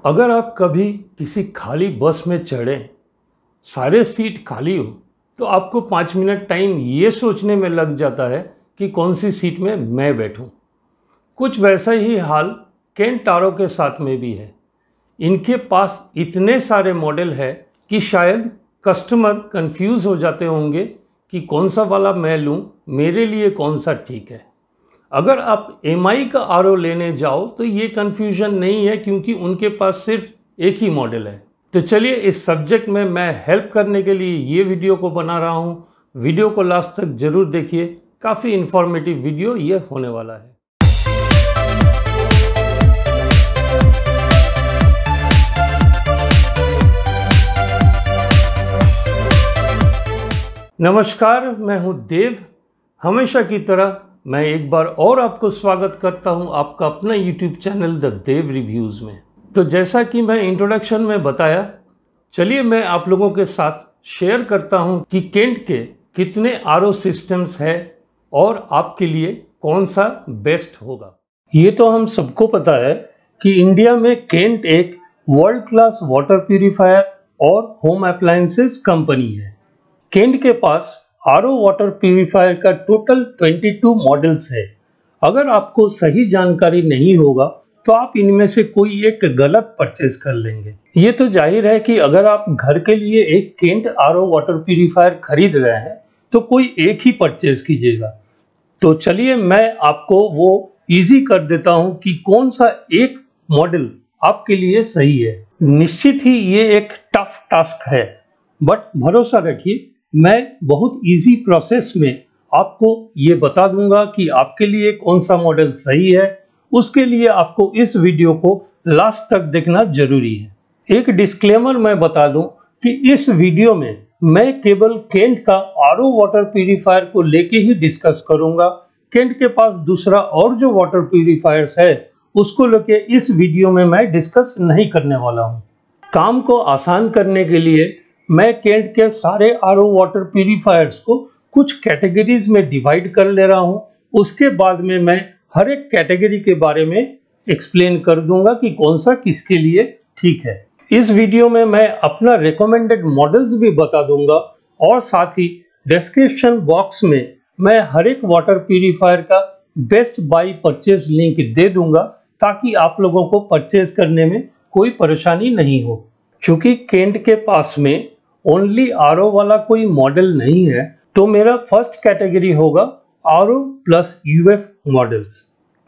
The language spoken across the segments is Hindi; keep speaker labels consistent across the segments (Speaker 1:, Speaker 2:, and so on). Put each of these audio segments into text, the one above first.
Speaker 1: अगर आप कभी किसी खाली बस में चढ़ें, सारे सीट खाली हो, तो आपको 5 मिनट टाइम ये सोचने में लग जाता है कि कौन सी सीट में मैं बैठूं। कुछ वैसा ही हाल केंट टारो के साथ में भी है। इनके पास इतने सारे मॉडल है कि शायद कस्टमर कंफ्यूज हो जाते होंगे कि कौन सा वाला मैं लूं, मेरे लिए कौन सा ठीक है। अगर आप एमआई का आरओ लेने जाओ तो ये कन्फ्यूजन नहीं है, क्योंकि उनके पास सिर्फ एक ही मॉडल है। तो चलिए, इस सब्जेक्ट में मैं हेल्प करने के लिए ये वीडियो को बना रहा हूँ। वीडियो को लास्ट तक जरूर देखिए, काफ़ी इन्फॉर्मेटिव वीडियो ये होने वाला है। नमस्कार, मैं हूँ देव। हमेशा की तरह मैं एक बार और आपको स्वागत करता हूं आपका अपना YouTube channel the Dev reviews में। तो जैसा कि मैं इंट्रोडक्शन में बताया, चलिए मैं आप लोगों के साथ शेयर करता हूं कि केंट के कितने आरओ सिस्टम्स है और आपके लिए कौन सा बेस्ट होगा। ये तो हम सबको पता है कि इंडिया में केंट एक वर्ल्ड क्लास वाटर प्यूरिफायर और होम अप्लायंसेस कंपनी है। केंट के पास आरओ वाटर प्यूरिफायर का टोटल 22 मॉडल्स है। अगर आपको सही जानकारी नहीं होगा तो आप इनमें से कोई एक गलत परचेज कर लेंगे। ये तो जाहिर है कि अगर आप घर के लिए एक केंट आरओ वाटर प्यूरिफायर खरीद रहे हैं तो कोई एक ही परचेज कीजिएगा। तो चलिए मैं आपको वो इजी कर देता हूं कि कौन सा एक मॉडल आपके लिए सही है। निश्चित ही ये एक टफ टास्क है, बट भरोसा रखिए, मैं बहुत इजी प्रोसेस में आपको ये बता दूंगा कि आपके लिए कौन सा मॉडल सही है। उसके लिए आपको इस वीडियो को लास्ट तक देखना जरूरी है। एक डिस्क्लेमर मैं बता दूं कि इस वीडियो में मैं केवल केंट का आरओ वाटर प्यूरिफायर को लेके ही डिस्कस करूंगा। केंट के पास दूसरा और जो वाटर प्यूरिफायर्स है उसको लेके इस वीडियो में मैं डिस्कस नहीं करने वाला हूं। काम को आसान करने के लिए मैं केंट के सारे आरओ वाटर प्यूरिफायर्स को कुछ कैटेगरीज में डिवाइड कर ले रहा हूं। उसके बाद में मैं हर एक कैटेगरी के बारे में एक्सप्लेन कर दूंगा कि कौन सा किसके लिए ठीक है। इस वीडियो में मैं अपना रिकमेंडेड मॉडल्स भी बता दूंगा और साथ ही डिस्क्रिप्शन बॉक्स में मैं हर एक वाटर प्यूरिफायर का बेस्ट बाय परचेज लिंक दे दूंगा, ताकि आप लोगों को परचेज करने में कोई परेशानी नहीं हो। चूंकि केंट के पास में ओनली आरओ वाला कोई मॉडल नहीं है, तो मेरा फर्स्ट कैटेगरी होगा आरओ प्लस यूएफ मॉडल्स।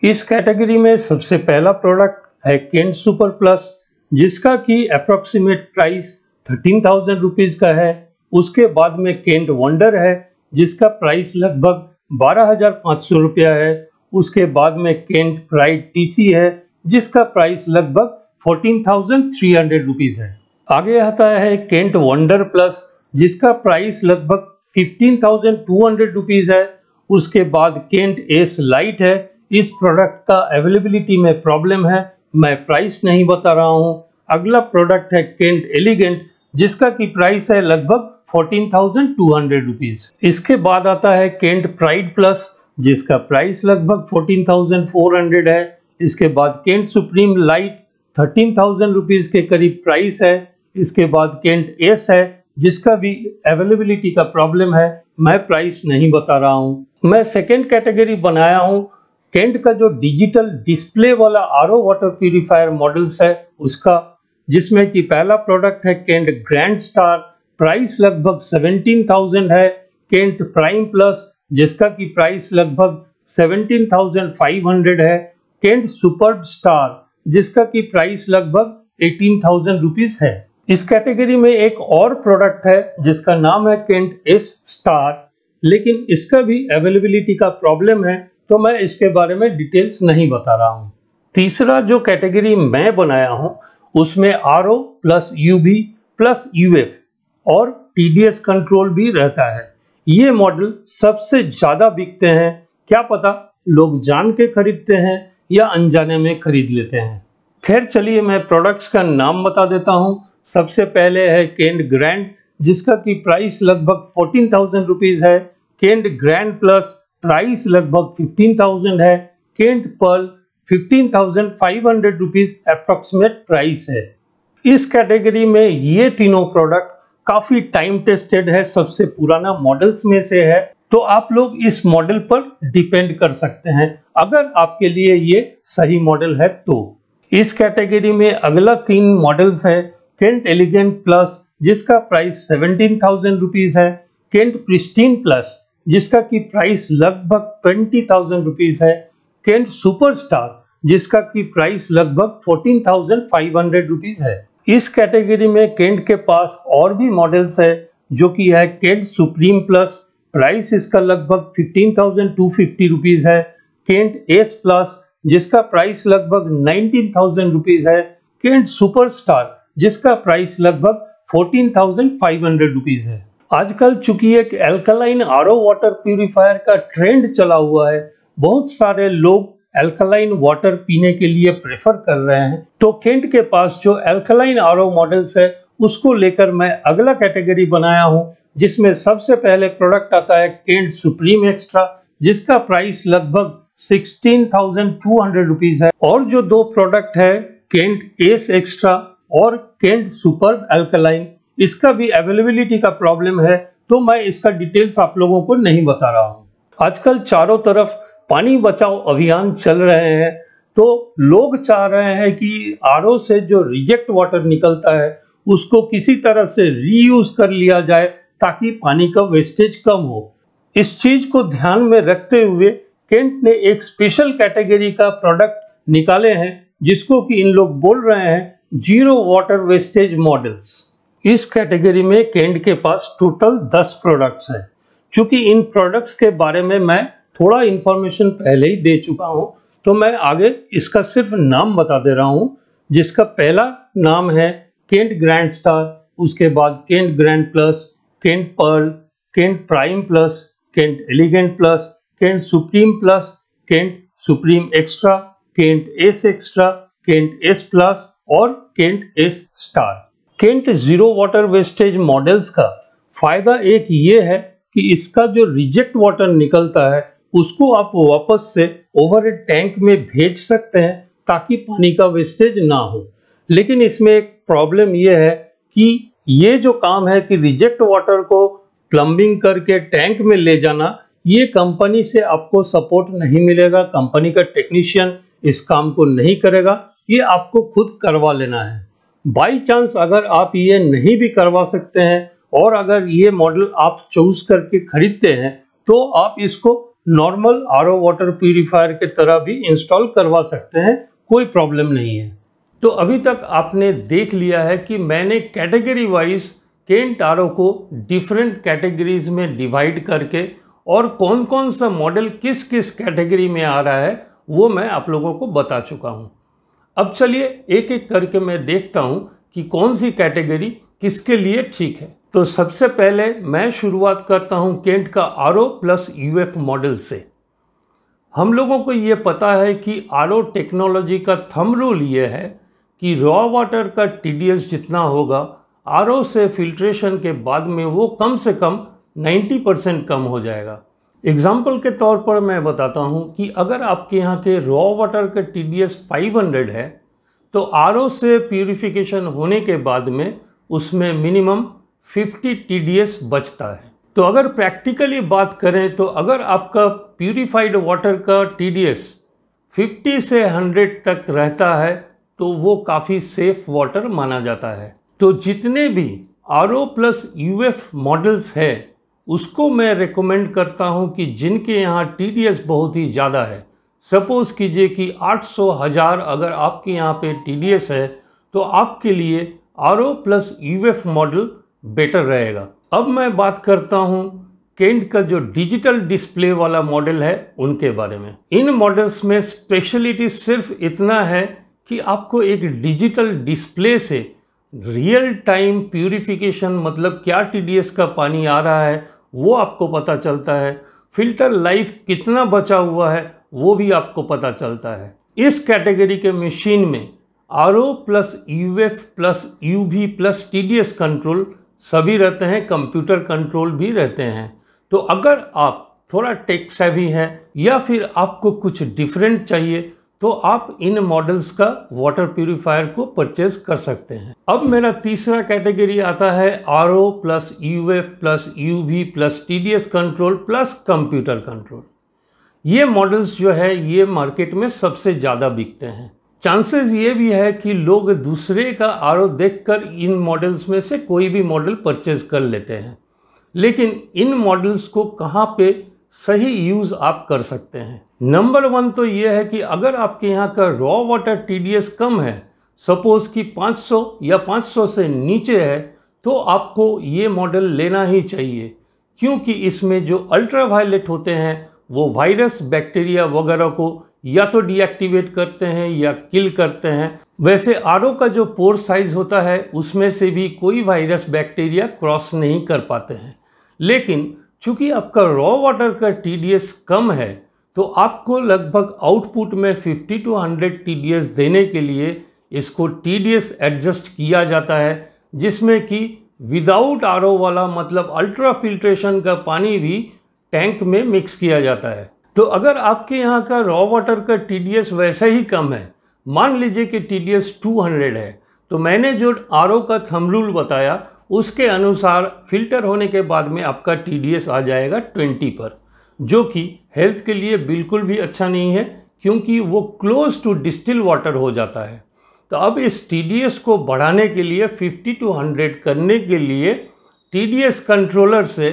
Speaker 1: इस कैटेगरी में सबसे पहला प्रोडक्ट है केंट सुपर प्लस, जिसका की अप्रोक्सीमेट प्राइस 13,000 रुपीज का है। उसके बाद में केंट वंडर है, जिसका प्राइस लगभग 12,500 रुपया है। उसके बाद में केंट प्राइड टीसी है, जिसका प्राइस लगभग 14,300 रुपीज है। आगे आता है केंट वंडर प्लस, जिसका प्राइस लगभग 15,200 रुपीज है। उसके बाद केंट एस लाइट है। इस प्रोडक्ट का अवेलेबिलिटी में प्रॉब्लम है, मैं प्राइस नहीं बता रहा हूं। अगला प्रोडक्ट है केंट एलिगेंट, जिसका की प्राइस है लगभग 14,200 रुपीज। इसके बाद आता है केंट प्राइड प्लस, जिसका प्राइस लगभग 14,400 है। इसके बाद केंट सुप्रीम लाइट 13,000 रुपीज के करीब प्राइस है। इसके बाद केंट एस है, जिसका भी अवेलेबिलिटी का प्रॉब्लम है, मैं प्राइस नहीं बता रहा हूं। मैं सेकेंड कैटेगरी बनाया हूं केंट का जो डिजिटल डिस्प्ले वाला आरओ वाटर प्यूरिफायर मॉडल्स है उसका, जिसमें कि पहला प्रोडक्ट है केंट ग्रैंड स्टार, प्राइस लगभग 17,000 है। केंट प्राइम प्लस, जिसका की प्राइस लगभग 17,500 है। केंट सुपर स्टार, जिसका की प्राइस लगभग 18,000 रुपीज है। इस कैटेगरी में एक और प्रोडक्ट है जिसका नाम है केंट एस स्टार, लेकिन इसका भी अवेलेबिलिटी का प्रॉब्लम है, तो मैं इसके बारे में डिटेल्स नहीं बता रहा हूं। तीसरा जो कैटेगरी मैं बनाया हूं उसमें RO plus UV plus UF और टीडीएस कंट्रोल भी रहता है। ये मॉडल सबसे ज्यादा बिकते हैं। क्या पता लोग जान के खरीदते हैं या अनजाने में खरीद लेते हैं। खैर चलिए, मैं प्रोडक्ट्स का नाम बता देता हूं। सबसे पहले है केंट ग्रैंड, जिसका की प्राइस लगभग 14,000 रुपीज है। केंट ग्रैंड प्लस, प्राइस लगभग 15,000 है। Kent pearl, 15,500 rupees approximate price है। इस कैटेगरी में ये तीनों प्रोडक्ट काफी टाइम टेस्टेड है, सबसे पुराना मॉडल्स में से है, तो आप लोग इस मॉडल पर डिपेंड कर सकते हैं अगर आपके लिए ये सही मॉडल है तो। इस कैटेगरी में अगला 3 मॉडल्स है केंट एलिगेंट प्लस जिसका प्राइस 17,000 रुपीज है, केंट प्रिस्टीन प्लस जिसका की प्राइस लगभग 20,000 रुपीज है, केंट सुपरस्टार जिसका की प्राइस लगभग 14,500 रुपीज है। इस कैटेगरी में केंट के पास और भी मॉडल्स है जो कि है केंट सुप्रीम प्लस, प्राइस इसका लगभग 15,250 रुपीज है, केंट एस प्लस जिसका प्राइस लगभग 19,000 रुपीज है, केंट सुपरस्टार जिसका प्राइस लगभग 14,500 रुपीज है। आजकल चूंकि एक एल्कलाइन आरओ वाटर प्यूरिफायर का ट्रेंड चला हुआ है, बहुत सारे लोग एल्कलाइन वाटर पीने के लिए प्रेफर कर रहे हैं, तो केंट के पास जो एल्कलाइन आरओ मॉडल्स है उसको लेकर मैं अगला कैटेगरी बनाया हूं, जिसमें सबसे पहले प्रोडक्ट आता है केंट सुप्रीम एक्स्ट्रा जिसका प्राइस लगभग 16,200 रुपीज है, और जो 2 प्रोडक्ट है केंट एस एक्स्ट्रा और केंट सुपर एल्कलाइन, इसका भी अवेलेबिलिटी का प्रॉब्लम है, तो मैं इसका डिटेल्स आप लोगों को नहीं बता रहा हूँ। आजकल चारों तरफ पानी बचाओ अभियान चल रहे हैं, तो लोग चाह रहे हैं कि आरओ से जो रिजेक्ट वाटर निकलता है उसको किसी तरह से रीयूज कर लिया जाए ताकि पानी का वेस्टेज कम हो। इस चीज को ध्यान में रखते हुए केंट ने एक स्पेशल कैटेगरी का प्रोडक्ट निकाले हैं जिसको कि इन लोग बोल रहे हैं जीरो वाटर वेस्टेज मॉडल्स। इस कैटेगरी में केंट के पास टोटल 10 प्रोडक्ट्स हैं। चूंकि इन प्रोडक्ट्स के बारे में मैं थोड़ा इंफॉर्मेशन पहले ही दे चुका हूं, तो मैं आगे इसका सिर्फ नाम बता दे रहा हूं, जिसका पहला नाम है केंट ग्रैंड स्टार, उसके बाद Kent grand plus, Kent pearl, Kent prime plus, Kent elegant plus, Kent supreme plus, Kent supreme extra, Kent S extra, Kent S plus और Kent S star. Kent zero water wastage models का फायदा एक ये है कि इसका जो रिजेक्ट वाटर निकलता है उसको आप वापस से ओवरहेड टैंक में भेज सकते हैं ताकि पानी का वेस्टेज ना हो। लेकिन इसमें एक प्रॉब्लम ये है कि ये जो काम है कि रिजेक्ट वाटर को प्लम्बिंग करके टैंक में ले जाना, ये कंपनी से आपको सपोर्ट नहीं मिलेगा, कंपनी का टेक्नीशियन इस काम को नहीं करेगा, ये आपको खुद करवा लेना है। बाई चांस अगर आप ये नहीं भी करवा सकते हैं और अगर ये मॉडल आप चूज करके खरीदते हैं तो आप इसको नॉर्मल आरओ वाटर प्यूरिफायर के तरह भी इंस्टॉल करवा सकते हैं, कोई प्रॉब्लम नहीं है। तो अभी तक आपने देख लिया है कि मैंने कैटेगरी वाइज केंट आरओ को डिफरेंट कैटेगरीज में डिवाइड करके और कौन कौन सा मॉडल किस किस कैटेगरी में आ रहा है वो मैं आप लोगों को बता चुका हूँ। अब चलिए एक एक करके मैं देखता हूँ कि कौन सी कैटेगरी किसके लिए ठीक है। तो सबसे पहले मैं शुरुआत करता हूँ केंट का आरओ प्लस यूएफ मॉडल से। हम लोगों को ये पता है कि आरओ टेक्नोलॉजी का थंब रूल ये है कि रॉ वाटर का टीडीएस जितना होगा आरओ से फिल्ट्रेशन के बाद में वो कम से कम 90% कम हो जाएगा। एग्जाम्पल के तौर पर मैं बताता हूँ कि अगर आपके यहाँ के रॉ वाटर का टीडीएस 500 है तो आरओ से प्यूरिफिकेशन होने के बाद में उसमें मिनिमम 50 टीडीएस बचता है। तो अगर प्रैक्टिकली बात करें तो अगर आपका प्यूरिफाइड वाटर का टीडीएस 50 से 100 तक रहता है तो वो काफ़ी सेफ वाटर माना जाता है। तो जितने भी आरओ प्लस यूएफ मॉडल्स है उसको मैं रेकमेंड करता हूं कि जिनके यहाँ टीडीएस बहुत ही ज़्यादा है, सपोज कीजिए कि 800,000 अगर आपके यहाँ पे टीडीएस है तो आपके लिए RO plus UF model better रहेगा। अब मैं बात करता हूं केंट का जो डिजिटल डिस्प्ले वाला मॉडल है उनके बारे में। इन मॉडल्स में स्पेशलिटी सिर्फ इतना है कि आपको एक डिजिटल डिस्प्ले से रियल टाइम प्यूरिफिकेशन, मतलब क्या टीडीएस का पानी आ रहा है वो आपको पता चलता है, फिल्टर लाइफ कितना बचा हुआ है वो भी आपको पता चलता है। इस कैटेगरी के मशीन में RO plus UF plus UV plus TDS control सभी रहते हैं, कंप्यूटर कंट्रोल भी रहते हैं। तो अगर आप थोड़ा टेक सेवी हैं या फिर आपको कुछ डिफरेंट चाहिए तो आप इन मॉडल्स का वाटर प्यूरिफायर को परचेज कर सकते हैं। अब मेरा तीसरा कैटेगरी आता है RO plus UF plus UV plus TDS control plus computer control. ये मॉडल्स जो है ये मार्केट में सबसे ज़्यादा बिकते हैं। चांसेस ये भी है कि लोग दूसरे का RO देखकर इन मॉडल्स में से कोई भी मॉडल परचेज कर लेते हैं, लेकिन इन मॉडल्स को कहाँ पे सही यूज़ आप कर सकते हैं। नंबर 1 तो ये है कि अगर आपके यहाँ का रॉ वाटर TDS कम है, सपोज कि 500 या 500 से नीचे है, तो आपको ये मॉडल लेना ही चाहिए, क्योंकि इसमें जो अल्ट्रावायलेट होते हैं वो वायरस बैक्टीरिया वगैरह को या तो डीएक्टिवेट करते हैं या किल करते हैं। वैसे RO का जो पोर साइज होता है उसमें से भी कोई वायरस बैक्टीरिया क्रॉस नहीं कर पाते हैं, लेकिन चूंकि आपका रॉ वाटर का TDS कम है तो आपको लगभग आउटपुट में 50 to 100 TDS देने के लिए इसको TDS एडजस्ट किया जाता है, जिसमें कि विदाउट RO वाला मतलब अल्ट्रा फिल्ट्रेशन का पानी भी टैंक में मिक्स किया जाता है। तो अगर आपके यहाँ का रॉ वाटर का TDS वैसे ही कम है, मान लीजिए कि TDS 200 है, तो मैंने जो RO का थंब रूल बताया उसके अनुसार फिल्टर होने के बाद में आपका TDS आ जाएगा 20 पर, जो कि हेल्थ के लिए बिल्कुल भी अच्छा नहीं है, क्योंकि वो क्लोज टू डिस्टिल वाटर हो जाता है। तो अब इस TDS को बढ़ाने के लिए 50 to 100 करने के लिए TDS कंट्रोलर से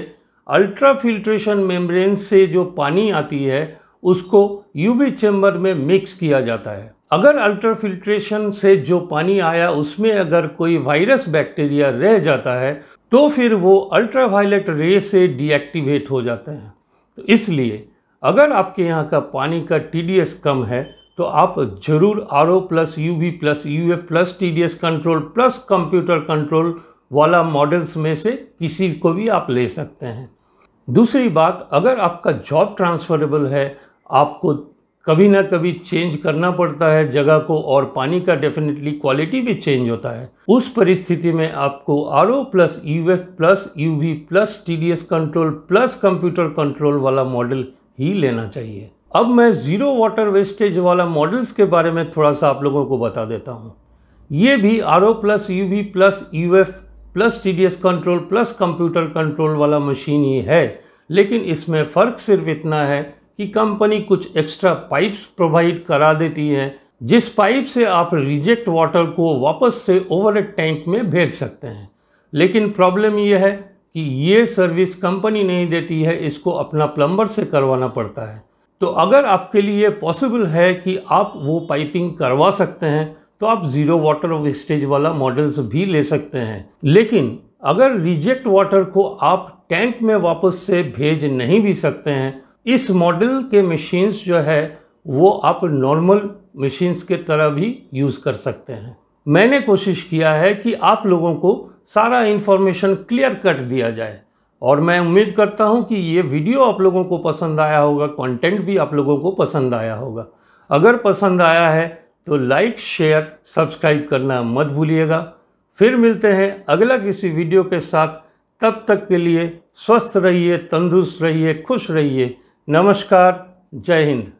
Speaker 1: अल्ट्रा फिल्ट्रेशन मेम्ब्रेन से जो पानी आती है उसको UV चैम्बर में मिक्स किया जाता है। अगर अल्ट्रा फिल्ट्रेशन से जो पानी आया उसमें अगर कोई वायरस बैक्टीरिया रह जाता है तो फिर वो अल्ट्रावायलेट रे से डीएक्टिवेट हो जाते हैं। तो इसलिए अगर आपके यहाँ का पानी का TDS कम है तो आप ज़रूर RO plus UV plus UF plus TDS control plus computer control वाला मॉडल्स में से किसी को भी आप ले सकते हैं। दूसरी बात, अगर आपका जॉब ट्रांसफरेबल है, आपको कभी ना कभी चेंज करना पड़ता है जगह को और पानी का डेफिनेटली क्वालिटी भी चेंज होता है, उस परिस्थिति में आपको RO plus UF plus UV plus TDS control plus computer control वाला मॉडल ही लेना चाहिए। अब मैं ज़ीरो वाटर वेस्टेज वाला मॉडल्स के बारे में थोड़ा सा आप लोगों को बता देता हूँ। ये भी RO plus UV plus UF plus TDS control plus computer control वाला मशीन ही है, लेकिन इसमें फ़र्क सिर्फ इतना है कि कंपनी कुछ एक्स्ट्रा पाइप्स प्रोवाइड करा देती है, जिस पाइप से आप रिजेक्ट वाटर को वापस से ओवरहेड टैंक में भेज सकते हैं। लेकिन प्रॉब्लम यह है कि ये सर्विस कंपनी नहीं देती है, इसको अपना प्लम्बर से करवाना पड़ता है। तो अगर आपके लिए पॉसिबल है कि आप वो पाइपिंग करवा सकते हैं तो आप ज़ीरो वाटर वेस्टेज वाला मॉडल्स भी ले सकते हैं। लेकिन अगर रिजेक्ट वाटर को आप टैंक में वापस से भेज नहीं भी सकते हैं, इस मॉडल के मशीन्स जो है वो आप नॉर्मल मशीन्स के तरह भी यूज़ कर सकते हैं। मैंने कोशिश किया है कि आप लोगों को सारा इन्फॉर्मेशन क्लियर कट दिया जाए और मैं उम्मीद करता हूं कि ये वीडियो आप लोगों को पसंद आया होगा, कंटेंट भी आप लोगों को पसंद आया होगा। अगर पसंद आया है तो लाइक, शेयर, सब्सक्राइब करना मत भूलिएगा। फिर मिलते हैं अगला किसी वीडियो के साथ। तब तक के लिए स्वस्थ रहिए, तंदुरुस्त रहिए, खुश रहिए। नमस्कार, जय हिंद।